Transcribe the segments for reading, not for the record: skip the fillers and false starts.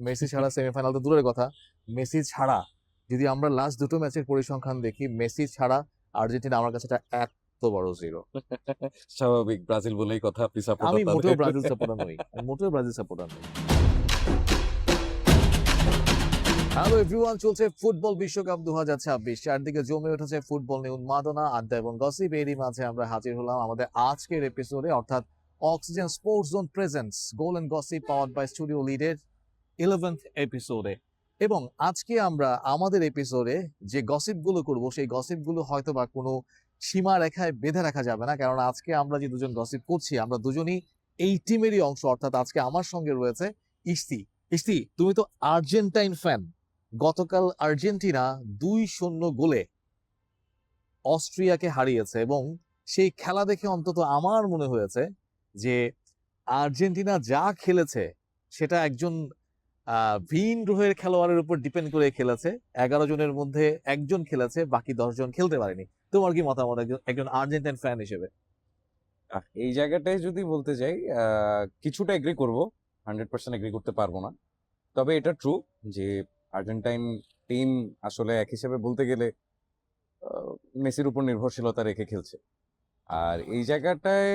Messi ছাড়া semifinal তো দূরের কথা, মেসি ছাড়া যদি আমরা লাস্ট দুটো ম্যাচের পরিসংখ্যান দেখি, মেসি ছাড়া আর্জেন্টিনা আমার কাছে এটা এত বড় জিরো। স্বাভাবিক, ব্রাজিল বলেই কথা, আপনি সাপোর্টার আমি মোটেও তাদের। ব্রাজিল সাপোর্টার নই, আমি মোটেও ব্রাজিল সাপোর্টার নই। হ্যালো এভরিওয়ান, চলছে ফুটবল বিশ্বকাপ 2026। চারদিকে জমে উঠেছে ফুটবল নিয়ে উন্মাদনা, আড্ডা এবং গসিপ। এরই মাঝে আমরা হাজির হলাম আমাদের আজকের এপিসোডে, অর্থাৎ oxygen sports zone presents goal and gossip powered by studio লিডের 11th এপিসোডে। এবং আজকে আমরা আমাদের এপিসোডে যে গসিপগুলো করব, সেই গসিপগুলো হয়তো বা কোনো সীমা রেখায় বেঁধে রাখা যাবে না, কারণ আজকে আমরা যে দুজন গসিপ করছি আমরা দুজনই এই টিমেরই অংশ। অর্থাৎ আজকে আমার সঙ্গে রয়েছে ইস্তি। ইস্তি, তুমি তো আর্জেন্টাইন ফ্যান। গতকাল আর্জেন্টিনা 2-0 গোলে অস্ট্রিয়াকে হারিয়েছে এবং সেই খেলা দেখে অন্তত আমার মনে হয়েছে যে আর্জেন্টিনা যা খেলেছে সেটা একজন ভিন গ্রহের খেলোয়াড়ের উপর ডিপেন্ড করে খেলেছে। 11 জনের মধ্যে একজন খেলেছে, বাকি 10 জন খেলতে পারেনি। তোমার কি মতামত একজন আর্জেন্টাইন ফ্যান হিসেবে? এই জায়গাটায় যদি বলতে যাই, কিছুটা এগ্রি করব, 100% এগ্রি করতে পারবো না। তবে এটা ট্রু যে আর্জেন্টাইন টিম আসলে এক হিসেবে বলতে গেলে মেসির উপর নির্ভরশীলতা রেখে খেলছে। আর এই জায়গাটায়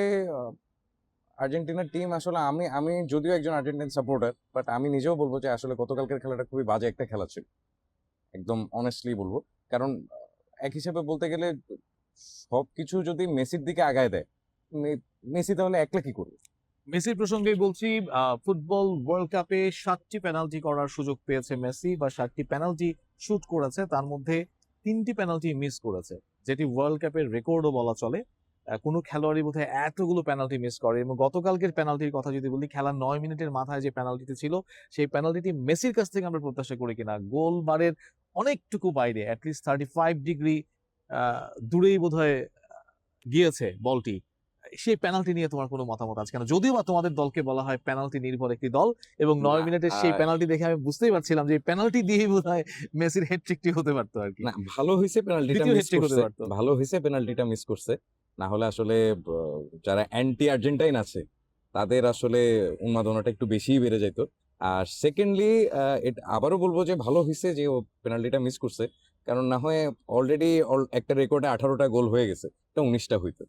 আর্জেন্টিনার টিম আসলে, আমি আমি যদিও একজন আর্জেন্টাইন সাপোর্টার, বাট আমি নিজেও বলবো যে আসলে গতকালকের খেলাটা খুবই বাজে একটা খেলা ছিল, একদম অনেস্টলি বলবো। কারণ এক হিসেবে বলতে গেলে সবকিছু যদি মেসির দিকে আগায় দেয়, মেসি তাহলে একলা কি করবে? মেসির প্রসঙ্গেই বলছি, ফুটবল ওয়ার্ল্ড কাপে 7টি পেনাল্টি করার সুযোগ পেয়েছে মেসি, বা 7টি পেনাল্টি শুট করেছে, তার মধ্যে 3টি পেনাল্টি মিস করেছে, যেটি ওয়ার্ল্ড কাপের রেকর্ডও বলা চলে। কোনো খেলোয়াড়ই বোধহয় এতগুলো পেনাল্টি মিস করে। এবং গতকালকের পেনাল্টির কথা যদি বলি, খেলার 9 মিনিটের মাথায় যে পেনাল্টিটি ছিল, সেই পেনাল্টিটি মেসির কাছ থেকে আমরা প্রত্যাশা করি কিনা, গোল বারের অনেকটুকু বাইরে, অ্যাটলিস্ট 35 ডিগ্রি দূরেই বোধহয় গিয়েছে বলটি। সেই পেনাল্টি নিয়ে তোমার কোনো মতামত আছে কেন? যদিও বা তোমাদের দলকে বলা হয় পেনাল্টি নির্ভর একটি দল, এবং 9 মিনিটের সেই পেনাল্টি দেখে আমি বুঝতেই পারছিলাম যে পেনাল্টি দিয়েই বোধহয় মেসির হ্যাটট্রিকটি হতে পারতো আর কি। না, ভালো হয়েছে পেনাল্টিটা দ্বিতীয় মিস হ্যাটট্রিক হতে করছে, পারতো। ভালো হয়েছে পেনাল্টিটা মিস করছে। না হলে আসলে যারা অ্যান্টি আর্জেন্টাইন আছে তাদের আসলে উন্মাদনাটা একটু বেশিই বেড়ে যেত। আর সেকেন্ডলি, আবারও বলবো যে ভালো হয়েছে যে ও পেনাল্টিটা মিস করছে, কারণ না হয় অলরেডি একটা রেকর্ডে 18টা গোল হয়ে গেছে, এটা 19টা হইতো।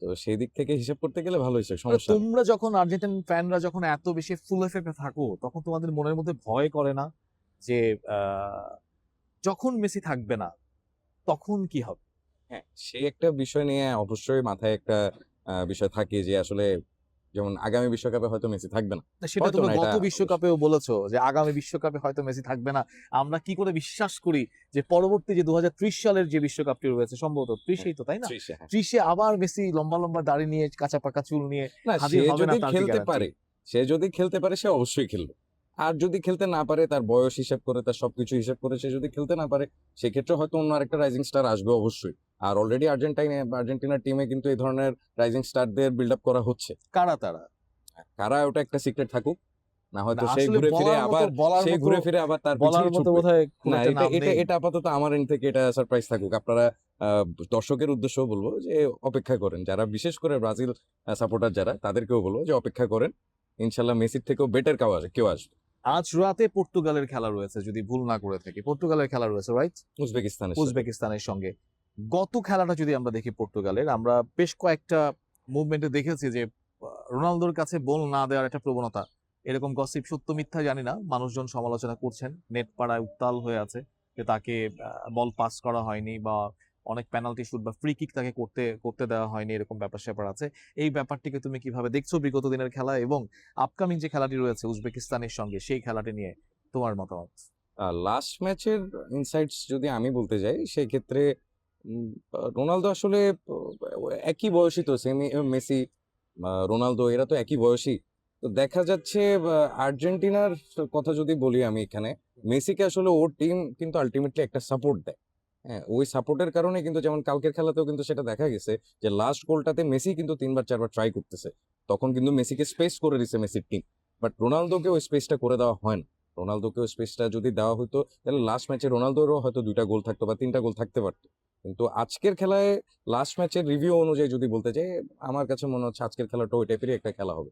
তো সেই দিক থেকে হিসাব করতে গেলে ভালো হয়েছে, সমস্যা নেই। তোমরা যখন আর্জেন্টাইন ফ্যানরা যখন এত বেশি ফুল এফেক্টে থাকো, তখন তোমাদের মনের মধ্যে ভয় করে না যে যখন মেসি থাকবে না তখন কি হবে? হ্যাঁ, সেই একটা বিষয় নিয়ে অবশ্যই মাথায় একটা বিষয় থাকে যে আসলে, যেমন আগামী বিশ্বকাপে হয়তো মেসি থাকবে না, সেটা হয়তো তুমি না, গত এটা বিশ্বকাপেও বলেছো যে আগামী বিশ্বকাপে হয়তো মেসি থাকবে না। আমরা কি করে বিশ্বাস করি যে পরবর্তী যে 2030 সালের যে বিশ্বকাপটি রয়েছে, সম্ভবত 30-এই তো, তাই না? 30-এ, হ্যাঁ। 30-এ আবার মেসি লম্বা লম্বা দাড়ি নিয়ে, কাঁচা পাকা চুল নিয়ে না, হাজির সে হবে না, যদি তার কি খেলতে গ্যারান্টি? পারে, সে যদি খেলতে পারে সে অবশ্যই খেলবে। আর যদি খেলতে না পারে, তার বয়স হিসাব করে, তার সবকিছু হিসাব করে সে যদি খেলতে না পারে, সেক্ষেত্রে হয়তো অন্য আরেকটা রাইজিং স্টার আসবে অবশ্যই। আর অলরেডি আর্জেন্টিনার টিমে কিন্তু এই ধরনের রাইজিং স্টারদের বিল্ড আপ করা হচ্ছে। কারা তারা? কারা, ওটা একটা সিক্রেট থাকুক, না হয়তো না, সেই আসলে ঘুরে ফিরে বলার তার মতো পিছিয়ে ছুটবে। বোধহয় খুব না, একটা এটা নাম এটা নেই। এটা আপাতত আমার এন্ড থেকে এটা সারপ্রাইজ থাকুক। আপনারা দর্শকের উদ্দেশ্যেও বলবো যে অপেক্ষা করেন, যারা বিশেষ করে ব্রাজিল সাপোর্টার যারা, তাদেরকেও বলবো যে অপেক্ষা করেন, ইনশাল্লাহ মেসির থেকেও বেটার কেউ আসবে। আজ রাতে পর্তুগালের খেলা রয়েছে, যদি ভুল না করে থাকি, পর্তুগালের খেলা রয়েছে, রাইট? উজবেকিস্তানের সাথে। উজবেকিস্তানের সঙ্গে। গত খেলাটা যদি আমরা দেখি পর্তুগালের, আমরা বেশ কয়েকটা মুভমেন্টে দেখেছি যে রোনালদোর কাছে বল না দেওয়ার একটা প্রবণতা, এরকম গসিপ সত্য মিথ্যা জানি না, মানুষজন সমালোচনা করছেন, নেট পাড়ায় উত্তাল হয়ে আছে যে তাকে বল পাস করা হয়নি, বা অনেক পেনাল্টি শুট বা ফ্রি কিক তাকে করতে করতে দেওয়া হয়নি, এরকম ব্যাপার স্যাপার আছে। এই ব্যাপারটিকে তুমি কিভাবে দেখছো বিগত দিনের খেলা এবং আপকামিং যে খেলাটি রয়েছে উজবেকিস্তানের সঙ্গে, সেই খেলাটি নিয়ে তোমার মতামত? লাস্ট ম্যাচের ইনসাইটস যদি আমি বলতে যাই, সেই ক্ষেত্রে রোনালদো আসলে একই বয়সী তো, মেসি, রোনালদো এরা তো একই বয়সী। তো দেখা যাচ্ছে আর্জেন্টিনার কথা যদি বলি আমি এখানে, মেসিকে আসলে ওর টিম কিন্তু আলটিমেটলি একটা সাপোর্ট দেয়। হ্যাঁ, ওই সাপোর্টের কারণে কিন্তু, যেমন কালকের খেলাতেও কিন্তু সেটা দেখা গেছে যে লাস্ট গোলটাতে মেসি কিন্তু 3-4বার ট্রাই করতেছে, তখন কিন্তু মেসিকে স্পেস করে দিছে মেসির টিম। বাট রোনালদোকে ওই স্পেসটা করে দেওয়া হয় না। রোনালদোকে ওই স্পেসটা যদি দেওয়া হতো, তাহলে লাস্ট ম্যাচে রোনালদোরও হয়তো 2টা গোল থাকতো বা 3টা গোল থাকতে পারতো। কিন্তু আজকের খেলায়, লাস্ট ম্যাচের রিভিউ অনুযায়ী যদি বলতে চাই, আমার কাছে মনে হচ্ছে আজকের খেলাটা ওই টাইপেরই একটা খেলা হবে।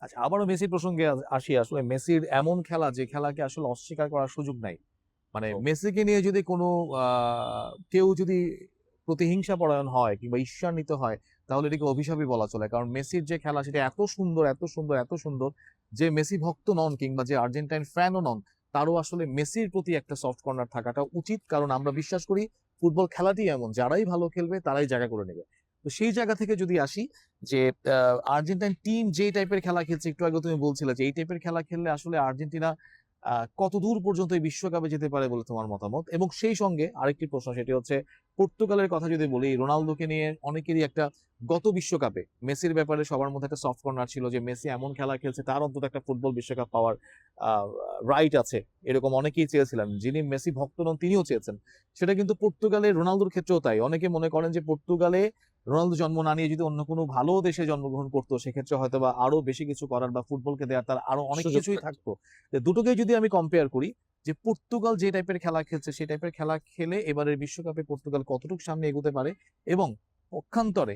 আচ্ছা, আবারও মেসির প্রসঙ্গে আসি। আসলে মেসির এমন খেলা, যে খেলাকে আসলে অস্বীকার করার সুযোগ নাই। মানে ও, মেসিকে নিয়ে যদি কোনো কেউ যদি প্রতিহিংসা পরায়ণ হয় কিংবা ঈর্ষান্বিত হয়, তাহলে এটাকে অভিশাপই বলা চলে। কারণ মেসির যে খেলা সেটা এত সুন্দর, এত সুন্দর, এত সুন্দর, যে মেসি ভক্ত নন কিংবা যে আর্জেন্টাইন ফ্যানও নন, তারও আসলে মেসির প্রতি একটা সফট কর্নার থাকাটা উচিত। কারণ আমরা বিশ্বাস করি ফুটবল খেলাটি এমন, যারাই ভালো খেলবে তারাই জায়গা করে নেবে। তো সেই জায়গা থেকে যদি আসি, যে আর্জেন্টাইন টিম যে টাইপের খেলা খেলছে, একটু আগে তুমি বলছিলে যে এই টাইপের খেলা খেললে আসলে আর্জেন্টিনা কত দূর পর্যন্ত এই বিশ্বকাপে যেতে পারে বলে তোমার মতামত? এবং সেই সঙ্গে আরেকটি প্রশ্ন, সেটি হচ্ছে পর্তুগালের কথা যদি বলি, রোনালদোকে নিয়ে অনেকেরই একটা, গত বিশ্বকাপে মেসির ব্যাপারে সবার মধ্যে একটা সফট কর্নার ছিল যে মেসি এমন খেলা খেলছে, তার অন্তত একটা ফুটবল বিশ্বকাপ পাওয়ার রাইট আছে, এরকম অনেকেই চেয়েছিলেন। যিনি মেসি ভক্ত নন তিনিও চেয়েছেন। সেটা কিন্তু পর্তুগালের রোনালদোর ক্ষেত্রেও তাই। অনেকে মনে করেন যে পর্তুগালে রোনালদো জন্ম না নিয়ে যদি অন্য কোনো ভালো দেশে জন্মগ্রহণ করতো, সেক্ষেত্রে হয়তো বা আরো বেশি কিছু করার বা ফুটবলকে দেওয়ার তার আরো অনেক সুযোগ কিছুই থাকতো। থাকতো। তো দুটোকে যদি আমি কম্পেয়ার করি, যে পর্তুগাল যে টাইপের খেলা খেলছে সেই টাইপের খেলা খেলে এবারের বিশ্বকাপে পর্তুগাল কতটুকু সামনে এগোতে পারে, এবং পক্ষান্তরে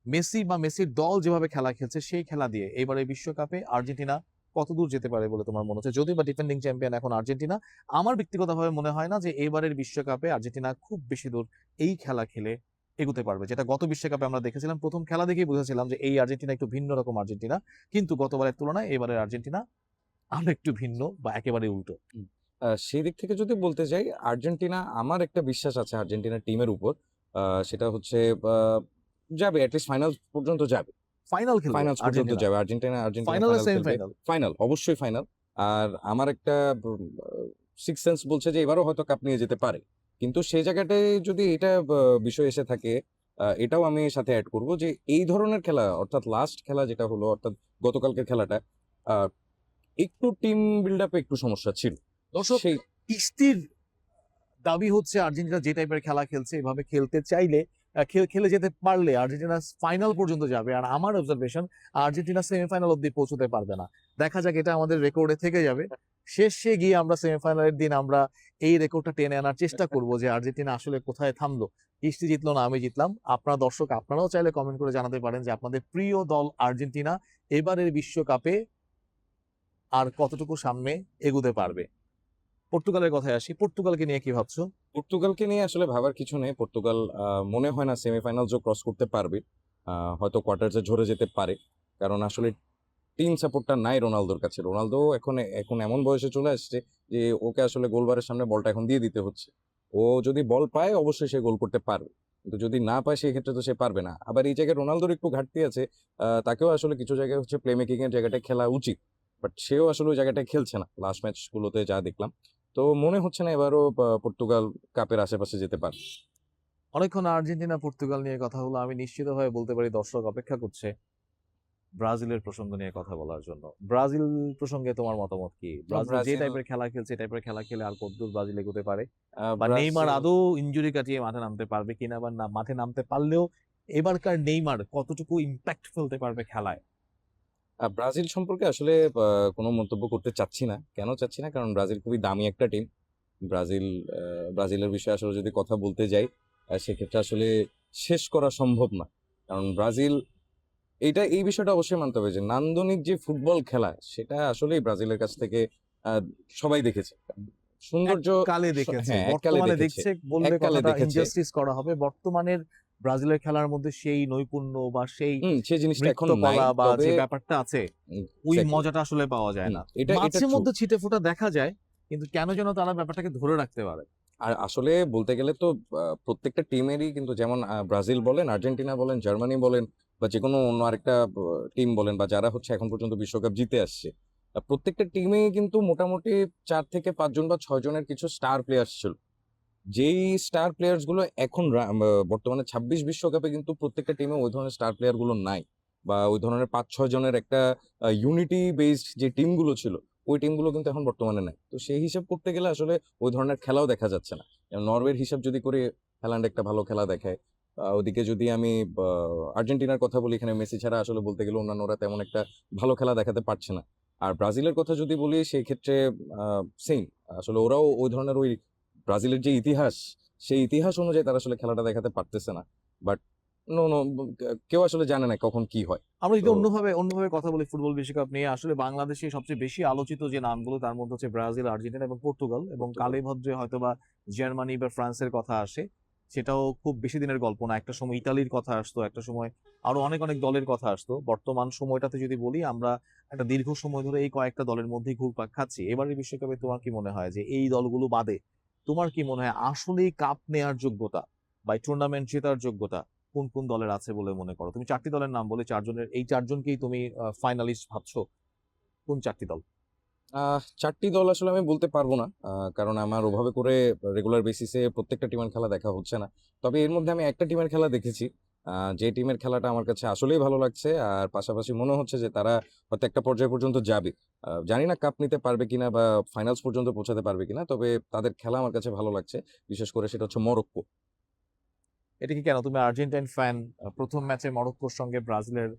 মেসি বা মেসির দল যেভাবে খেলা খেলছে সেই খেলা দিয়ে এবারে বিশ্বকাপে আর্জেন্টিনা কতদূর যেতে পারে বলে তোমার মনে হচ্ছে? যদিও বা ডিফেন্ডিং চ্যাম্পিয়ন এখন আর্জেন্টিনা, আমার ব্যক্তিগতভাবে মনে হয় না যে এবারের বিশ্বকাপে আর্জেন্টিনা খুব বেশি দূর এই খেলা খেলে এগোতে পারবে। যেটা গত বিশ্বকাপে আমরা দেখেছিলাম, প্রথম খেলা দেখেই বুঝেছিলাম যে এই আর্জেন্টিনা একটু ভিন্ন রকম আর্জেন্টিনা, কিন্তু গতবারের তুলনায় এবারের আর্জেন্টিনা আরো একটু ভিন্ন বা একেবারে উল্টো। হুম। সেই দিক থেকে যদি বলতে যাই, আর্জেন্টিনা, আমার একটা বিশ্বাস আছে আর্জেন্টিনা টিমের উপর। সেটা হচ্ছে আ যাবে, এটলিস্ট ফাইনাল পর্যন্ত যাবে। ফাইনাল খেলবে ফাইনালস পর্যন্ত আর্জেন্টিনা, যাবে। আর্জেন্টিনা ফাইনাল আর ফাইনাল খেলবে। সেমিফাইনাল। ফাইনাল, অবশ্যই ফাইনাল। আর আমার একটা সিক্স সেন্স বলছে যে এবারও হয়তো কাপ নিয়ে যেতে পারে। কিন্তু সেই জায়গাটায় যদি এটা বিষয় এসে থাকে, এটাও আমি সাথে এড করব যে এই ধরনের খেলা, অর্থাৎ লাস্ট খেলা যেটা হলো, অর্থাৎ গতকালকের খেলাটা, আ একটু টিম বিল্ড আপে একটু সমস্যা ছিল। দর্শক, সেই কিস্তির দাবি হচ্ছে আর্জেন্টিনা যে টাইপের খেলা খেলছে এভাবে খেলতে চাইলে, খেলে যেতে পারলে আর্জেন্টিনা ফাইনাল পর্যন্ত যাবে। আর আমার অবজারভেশন, আর্জেন্টিনা সেমিফাইনাল অব্দি পৌঁছতে পারবে না। দেখা যাক, এটা আমাদের রেকর্ডে থেকে যাবে। শেষে গিয়ে আমরা সেমিফাইনালের দিন আমরা এই রেকর্ডটা টেনে আনার চেষ্টা করব যে আর্জেন্টিনা আসলে কোথায় থামলো। কিস্তি জিতলো না আমি জিতলাম। আপনারা দর্শক, আপনারাও চাইলে কমেন্ট করে জানাতে পারেন যে আপনাদের প্রিয় দল আর্জেন্টিনা এবারের বিশ্বকাপে আর কতটুকু সামনে এগুতে পারবে। পর্তুগালের কথায় আসি, পর্তুগালকে নিয়ে কি ভাবছো? পর্তুগালকে নিয়ে আসলে ভাবার কিছু নেই। পর্তুগাল মনে হয় না সেমিফাইনালসও ক্রস করতে পারবে। হয়তো কোয়ার্টার্সে ঝরে যেতে পারে। কারণ আসলে টিম সাপোর্টটা নাই রোনালদোর কাছে। রোনালদো এখন এখন এমন বয়সে চলে আসছে যে ওকে আসলে গোলবারের সামনে বলটা এখন দিয়ে দিতে হচ্ছে। ও যদি বল পায় অবশ্যই সে গোল করতে পারবে। কিন্তু যদি না পায় সেই ক্ষেত্রে তো সে পারবে না। আবার এই জায়গায় রোনালদোর একটু ঘাটতি আছে। তাকেও আসলে কিছু জায়গায় হচ্ছে প্লে মেকিং এর জায়গাটায় খেলা উচিত। বাট সেও আসলে ওই জায়গাটায় খেলছে না। লাস্ট ম্যাচগুলোতে যা দেখলাম। তো মনে হচ্ছে না এবারও পর্তুগাল কাপের আশেপাশে যেতে পারে। অনেকক্ষণ আর্জেন্টিনা পর্তুগাল নিয়ে কথা হলো। আমি নিশ্চিতভাবে বলতে পারি দর্শক অপেক্ষা করছে ব্রাজিলের প্রসঙ্গ নিয়ে কথা বলার জন্য। ব্রাজিল প্রসঙ্গে তোমার মতামত কি? ব্রাজিল যে ব্রাজিল টাইপের খেলা খেলছে, এই টাইপের খেলা খেলে আর কতদূর ব্রাজিল এগোতে পারে? বা নেইমার ব্রাজিল আদৌ ইনজুরি কাটিয়ে মাঠে নামতে পারবে কিনা, বা না মাঠে নামতে পারলেও এবারকার নেইমার কতটুকু ইম্প্যাক্ট ফেলতে পারবে খেলায়? ব্রাজিল সম্পর্কে আসলে কোনো মন্তব্য করতে চাচ্ছি না। কেন চাচ্ছি না? কারণ ব্রাজিল খুবই দামি একটা টিম। ব্রাজিল আ ব্রাজিলের বিষয়ে আসলে যদি কথা বলতে যাই, সেক্ষেত্রে আসলে শেষ করা সম্ভব না। কারণ ব্রাজিল, এই বিষয়টা অবশ্যই মানতে হবে যে নান্দনিক যে ফুটবল খেলা, সেটা আসলেই ব্রাজিলের কাছ থেকে আ সবাই দেখেছে। সৌন্দর্য, এককালে দেখেছে, হ্যাঁ, এককালে বর্তমানে দেখেছে। দেখছে বললে এককালে কথাটা দেখেছে। ইনজাস্টিস করা হবে। বর্তমানের ব্রাজিলের খেলার মধ্যে সেই নৈপুণ্য বা সেই সেই জিনিসটা এখন নাই। নৃত্যকলা বা তবে যে ব্যাপারটা আছে, ওই এক্সাক্টলি। মজাটা আসলে পাওয়া যায় না। এটা মাঝে ট্রু। মধ্যে ছিটেফোঁটা দেখা যায়, কিন্তু কেন যেন তারা ব্যাপারটাকে ধরে রাখতে পারে। আর আসলে বলতে গেলে তো প্রত্যেকটা টিমেরই কিন্তু, যেমন ব্রাজিল বলেন, আর্জেন্টিনা বলেন, জার্মানি বলেন, বা যেকোনো অন্য আরেকটা টিম বলেন, বা যারা হচ্ছে এখন পর্যন্ত বিশ্বকাপ জিতে আসছে। প্রত্যেকটা টিমেই কিন্তু মোটামুটি ৪ থেকে ৫ জন বা ৬ জনের কিছু স্টার প্লেয়ার্স ছিল। যেই স্টার প্লেয়ার্স গুলো এখন বর্তমানে ২৬ বিশ্বকাপে কিন্তু প্রত্যেকটা টিমে ওই ধরনের স্টার প্লেয়ার গুলো নাই। বা ওই ধরনের ৫-৬ জনের একটা ইউনিটি বেসড যে টিমগুলো ছিল, ওই টিমগুলো কিন্তু এখন বর্তমানে নাই। তো সেই হিসাব করতে গেলে আসলে ওই ধরনের খেলাও দেখা যাচ্ছে না। যেমন নরওয়ের হিসাব যদি করি, হ্যালান্ড একটা ভালো খেলা দেখায়। ওদিকে যদি আমি বা আর্জেন্টিনার কথা বলি, এখানে মেসি ছাড়া আসলে বলতে গেলে অন্যান্যরা তেমন একটা ভালো খেলা দেখাতে পারছে না। আর ব্রাজিলের কথা যদি বলি, সেই ক্ষেত্রে আ সেইম। আসলে ওরাও ওই ধরনের ব্রাজিলের যে ইতিহাস, সেই ইতিহাস অনুযায়ী তারা আসলে খেলাটা দেখাতে পারতেছে না। বাট নো নো, কেউ আসলে জানে না কখন কি হয়। আমরা যদি তো অন্যভাবে কথা বলি ফুটবল বিশ্বকাপ নিয়ে, আসলে বাংলাদেশে সবচেয়ে বেশি আলোচিত যে নামগুলো তার মধ্যে হচ্ছে ব্রাজিল, আর্জেন্টিনা এবং পর্তুগাল, এবং পর্তুগাল। কালে ভদ্রে হয়তোবা জার্মানি বা ফ্রান্সের কথা আসে। সেটাও খুব বেশি দিনের গল্প না। একটা সময় ইতালির কথা আসতো, একটা সময় আরো অনেক অনেক দলের কথা আসতো। বর্তমান সময়টাতে যদি বলি, আমরা একটা দীর্ঘ সময় ধরে এই কয়েকটা দলের মধ্যেই ঘুরপাক খাচ্ছি। এবারের বিশ্বকাপে তোমার কি মনে হয় যে এই দলগুলো বাদে তোমার কি মনে হয় আসলেই কাপ নেয়ার যোগ্যতা বা টুর্নামেন্ট জেতার যোগ্যতা কোন কোন দলের আছে বলে মনে করো? তুমি চারটি দলের নাম বলে, এই চারজনকেই তুমি ফাইনালিস্ট ভাবছো। কোন চারটি দল? 4টি দল আসলে আমি বলতে পারবো না। কারণ আমার ওভাবে করে রেগুলার বেসিসে প্রত্যেকটা টিমের খেলা দেখা হচ্ছে না। তবে এর মধ্যে আমি একটা টিমের খেলা দেখেছি। যে টিমের খেলাটা আমার কাছে আসলেই ভালো লাগছে। আর পাশাপাশি মনে হচ্ছে যে তারা হয়তো একটা পর্যায় পর্যন্ত যাবে। জানি না কাপ নিতে পারবে কিনা বা ফাইনালস পর্যন্ত পৌঁছাতে পারবে কিনা। তবে তাদের খেলা আমার কাছে ভালো লাগছে। বিশেষ করে সেটা হচ্ছে মরক্কো। এটা কি কেন তুমি আর্জেন্টাইন ফ্যান? প্রথম ম্যাচে মরক্কোর সঙ্গে ব্রাজিলের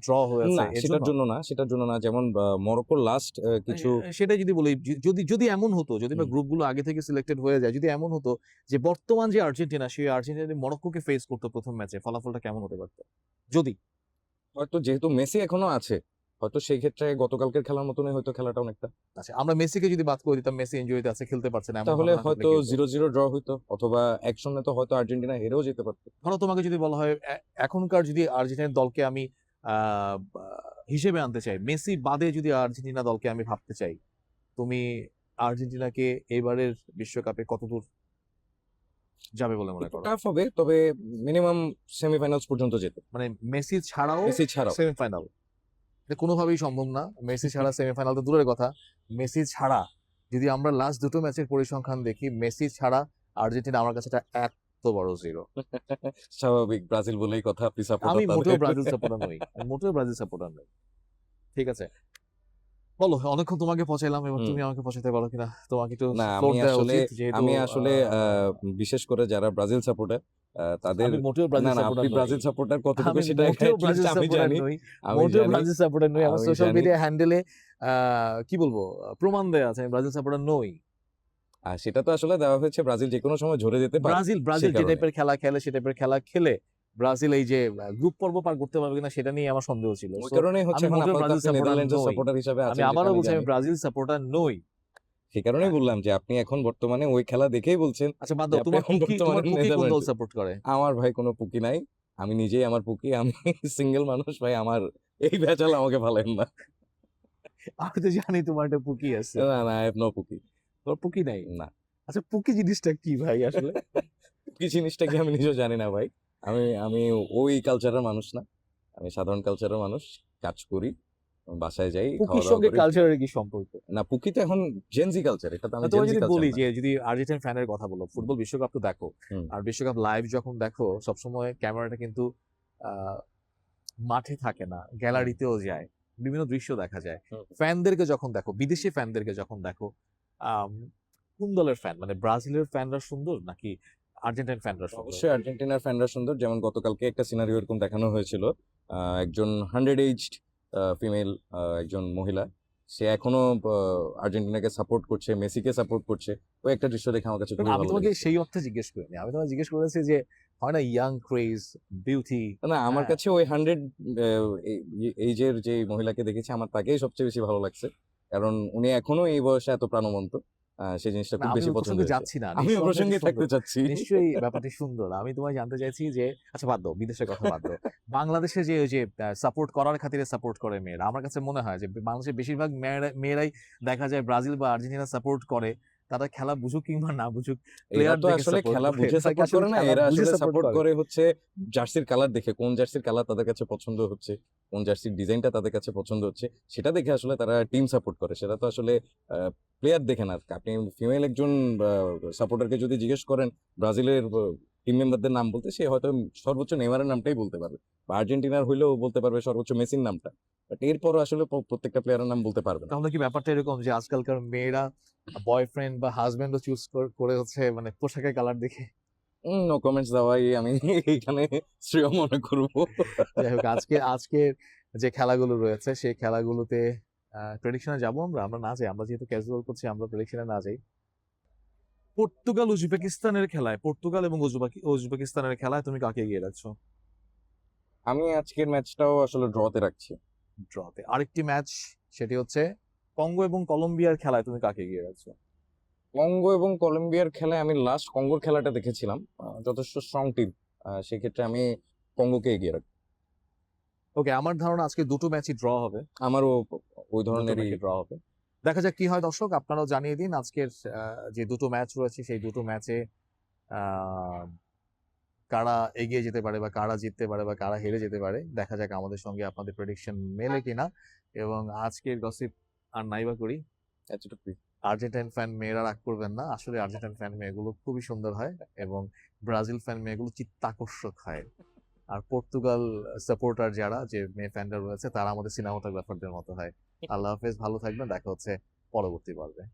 ড্র হয়েছে না, সেটার এজন্য? জন্য না, সেটার জন্য না। যেমন মরক্কোর লাস্ট কিছু সেটাই যদি বলি, যদি যদি এমন হতো, যদি বা হুম, গ্রুপগুলো আগে থেকে সিলেক্টেড হয়ে যায়, যদি এমন হতো যে বর্তমান যে আর্জেন্টিনা, সেই আর্জেন্টিনা মরক্কোকে ফেস করতো প্রথম ম্যাচে, ফলাফলটা কেমন হতে পারতো? যদি হয়তো যেহেতু মেসি এখনো আছে, হয়তো সেই ক্ষেত্রে গতকালকের খেলার মতনই হয়তো খেলাটা অনেকটা। আচ্ছা, আমরা মেসিকে যদি বাদ করে দিতাম, মেসি ইনজুরিতে আছে, খেলতে পারছে না, এমন তাহলে ঘটনা ঘটলে হয়তো কি হতো? 0-0 ড্র হইতো, অথবা 1-0 তো হয়তো আর্জেন্টিনা হেরেও যেতে পারত। ধরো তোমাকে যদি বলা হয় এখনকার যদি আর্জেন্টিনার দলকে আমি হিসেবে আনতে চাই, মেসি বাদে যদি আর্জেন্টিনা দলকে আমি ভাবতে চাই, তুমি আর্জেন্টিনাকে এবারের বিশ্বকাপে কতদূর যাবে বলে মনে একটু করো? টাফ হবে, তবে মিনিমাম সেমিফাইনালস পর্যন্ত যেত। মানে মেসি ছাড়াও মেসি ছাড়াও। সেমিফাইনাল? এটা কোনোভাবেই সম্ভব না। মেসি ছাড়া সেমিফাইনাল তো দূরের কথা, মেসি ছাড়া যদি আমরা লাস্ট দুটো ম্যাচের পরিসংখ্যান দেখি, মেসি ছাড়া আর্জেন্টিনা আমার কাছে এটা এত বড় জিরো। স্বাভাবিক, ব্রাজিল বলেই কথা, আপনি আমি সাপোর্টার মোটেও তাদের। ব্রাজিল সাপোর্টার নই, আমি মোটেও ব্রাজিল সাপোর্টার নই। ঠিক আছে, বলো, অনেকক্ষণ তোমাকে পচাইলাম, এবার হুম। তুমি আমাকে পচাইতে পারো কিনা। তোমাকে একটু না, ফ্লোর দেওয়া উচিত, যেহেতু আমি আসলে বিশেষ করে যারা ব্রাজিল সাপোর্টার তাদের, আমি মোটেও না ব্রাজিল না, আপনি সাপোর্টার নই। ব্রাজিল সাপোর্টার কতটুকু আমি সেটা মোটেও এটলিস্ট ব্রাজিল আমি সাপোর্টার জানি। নই। আমি মোটেও জানি, ব্রাজিল সাপোর্টার নই। আমার আমি সোশ্যাল জানি। মিডিয়া হ্যান্ডেলে কি বলবো, প্রমাণ দেয়া আছে আমি ব্রাজিল সাপোর্টার নই। আর সেটা তো আসলে দেওয়া হয়েছে, ব্রাজিল যেকোনো সময় ঝরে যেতে পারে ব্রাজিল সে ব্রাজিল যে কারণে। টাইপের খেলা খেলে, সে টাইপের খেলা খেলে ব্রাজিল এই যে গ্রুপ পর্ব পার করতে পারবে কিনা সেটা নিয়ে আমার সন্দেহ ছিল। ওই সো কারণেই হচ্ছে আমি এখন মোটেও আপাতত ব্রাজিল আপনি সাপোর্টার নেদারল্যান্ডসের নই। সাপোর্টার হিসেবে আমি আছেন, যেটা আবারও আমি বলছি, আমি জানি। ব্রাজিল সাপোর্টার নই। সে কারণেই বললাম যে আপনি এখন বর্তমানে ওই খেলা দেখেই বলছেন আচ্ছা বাদ যে দাও, আপনি এখন বর্তমানে তোমার পুকি কোন দল নেদারল্যান্ডস। সাপোর্ট করে? আমার ভাই কোনো পুকি নাই। আমি নিজেই আমার পুকি। আমি সিঙ্গেল মানুষ ভাই। আমার এই ভেজাল আমাকে ফালায়েন না। আমি তো জানি তোমার একটা পুকি আছে। না, না, I have no পুকি। তোমার পুকি নাই? না। আচ্ছা, পুকি জিনিসটা কি ভাই আসলে? পুকি জিনিসটা কি আমি নিজেও জানি না ভাই। আমি ওই কালচারের মানুষ না। আমি সাধারণ কালচারের মানুষ। কাজ করি, বাসায় যাই, পুকির খাওয়া-দাওয়া সঙ্গে করি। কালচারের কি সম্পর্ক? না, পুকি তো এখন Gen Z কালচার। এটা তো আমি Gen তোমায় Z যদি কালচার বলি না। যে, যদি আর্জেন্টাইন ফ্যানের কথা বলো, হুম, ফুটবল বিশ্বকাপ তো দেখো, হুম, আর বিশ্বকাপ লাইভ যখন দেখো সবসময় ক্যামেরাটা কিন্তু আহ, মাঠে থাকে না, হুম, গ্যালারিতেও যায়, বিভিন্ন দৃশ্য দেখা যায়। হুম। ফ্যানদেরকে যখন দেখো, বিদেশি ফ্যানদেরকে যখন দেখো, আম, কোন দলের ফ্যান, মানে ব্রাজিলের ফ্যানরা সুন্দর নাকি আর্জেন্টাইন ফ্যানরা সুন্দর? অবশ্যই আর্জেন্টিনার ফ্যানরা সুন্দর। যেমন গতকালকে একটা সিনারিও এরকম দেখানো হয়েছিল। একজন 100 এজড ফিমেল, একজন মহিলা, সে এখনো আর্জেন্টিনাকে সাপোর্ট করছে, মেসিকে সাপোর্ট করছে। ওই একটা দৃশ্য দেখে আমার কাছে কারণ খুবই আমি ভালো তোমাকে লেগেছে। সেই অর্থে জিজ্ঞেস করিনি, আমি তোমাকে জিজ্ঞেস করেছি যে হয় না ইয়াং ক্রেজ, বিউটি। না, আমার হ্যাঁ, কাছে ওই 100 এইজের যে মহিলাকে দেখেছি, আমার তাকেই সবচেয়ে বেশি ভালো লাগছে। কারণ উনি এখনো এই বয়সে এত প্রাণবন্ত। সেই জিনিসটা না খুব আমি বেশি ওই পছন্দ প্রসঙ্গে হয়েছে। যাচ্ছি না, আমিও নিশ্চয়ই ব্যাপারটি প্রসঙ্গে সুন্দর, থাকতে চাচ্ছি। নিশ্চয়ই ব্যাপারটি সুন্দর। আমি তোমায় জানতে চাইছি যে, আচ্ছা বাদ দাও, বিদেশের কথা বাদ দাও, বাংলাদেশে যে ওই যে সাপোর্ট করার খাতিরে সাপোর্ট করে মেয়েরা, আমার কাছে মনে হয় যে বাংলাদেশের বেশিরভাগ মেয়েরাই দেখা যায় ব্রাজিল বা আর্জেন্টিনা সাপোর্ট করে। তারা খেলা বুঝুক কিংবা না বুঝুক, এরা প্লেয়ার তো দেখে আসলে সাপোর্ট খেলা করে। বুঝে তারা কি সাপোর্ট আসলে করে না, খেলা এরা বুঝে আসলে সাপোর্ট সাপোর্ট করে? করে হচ্ছে জার্সির কালার দেখে, কোন জার্সির কালার তাদের কাছে পছন্দ হচ্ছে, কোন জার্সির ডিজাইনটা তাদের কাছে পছন্দ হচ্ছে, সেটা দেখে আসলে তারা টিম সাপোর্ট করে। সেটা তো আসলে প্লেয়ার দেখে না। আপনি ফিমেল একজন সাপোর্টারকে যদি জিজ্ঞেস করেন ব্রাজিলের টিম মেম্বারদের নাম বলতে, সে হয়তো সর্বোচ্চ নেইমারের নামটাই বলতে পারবে, বা আর্জেন্টিনার হইলেও বলতে পারবে সর্বোচ্চ মেসির নামটা। বাট এরপরও আসলে প্রত্যেকটা প্লেয়ারের নাম বলতে পারবে না। তাহলে কি ব্যাপারটা এরকম যে আজকালকার মেয়েরা বয়ফ্রেন্ড বা হাজবেন্ডও চুজ করে হচ্ছে মানে পোশাকের কালার দেখে? নো কমেন্টস দেওয়াই আমি এইখানে শ্রেয় মনে করবো। যাই হোক, আজকের যে খেলাগুলো রয়েছে সেই খেলাগুলোতে প্রেডিকশনে যাবো আমরা, না যাই, আমরা যেহেতু ক্যাজুয়াল করছি, আমরা প্রেডিকশনে না যাই। পর্তুগাল এবং উজবেকিস্তানের খেলায় তুমি কাকে এগিয়ে রাখছো? আমি আজকের ম্যাচটাও আসলে ড্রতে রাখছি। ড্রতে। আরেকটি ম্যাচ, সেটি হচ্ছে কঙ্গো এবং কলম্বিয়ার খেলায় তুমি কাকে এগিয়ে রাখছো? কঙ্গো এবং কলম্বিয়ার খেলায় আমি লাস্ট কঙ্গোর খেলাটা দেখেছিলাম, যথেষ্ট স্ট্রং টিম। সেক্ষেত্রে আমি কঙ্গোকে এগিয়ে রাখি। ওকে, আমার ধারণা আজকে দুটো ম্যাচই ড্র হবে। আমারও ওই দুটো ধরনেরই। ম্যাচই ড্র হবে। দেখা যাক কি হয় দর্শক, আপনারাও জানিয়ে দিন আজকের যে দুটো ম্যাচ রয়েছে সেই দুটো ম্যাচে কারা এগিয়ে যেতে পারে বা কারা জিততে পারে বা কারা হেরে যেতে পারে। দেখা যাক আমাদের সঙ্গে আপনাদের প্রেডিকশন মেলে কিনা। এবং আজকের গসিপ আর নাইবা করি। এতটুকুই। আর্জেন্টাইন ফ্যান মেয়েরা রাগ করবেন না, আসলে আর্জেন্টাইন ফ্যান মেয়েগুলো খুবই সুন্দর হয় এবং ব্রাজিল ফ্যান মেয়েগুলো চিত্তাকর্ষক হয়। আর পর্তুগাল সাপোর্টার যারা যে মেয়ে ফ্যানরা রয়েছে তারা আমাদের সিনেমাটোগ্রাফারদের মতো হয়। আল্লাহ হাফেজ, ভালো থাকবেন, দেখা হচ্ছে পরবর্তী পর্বে।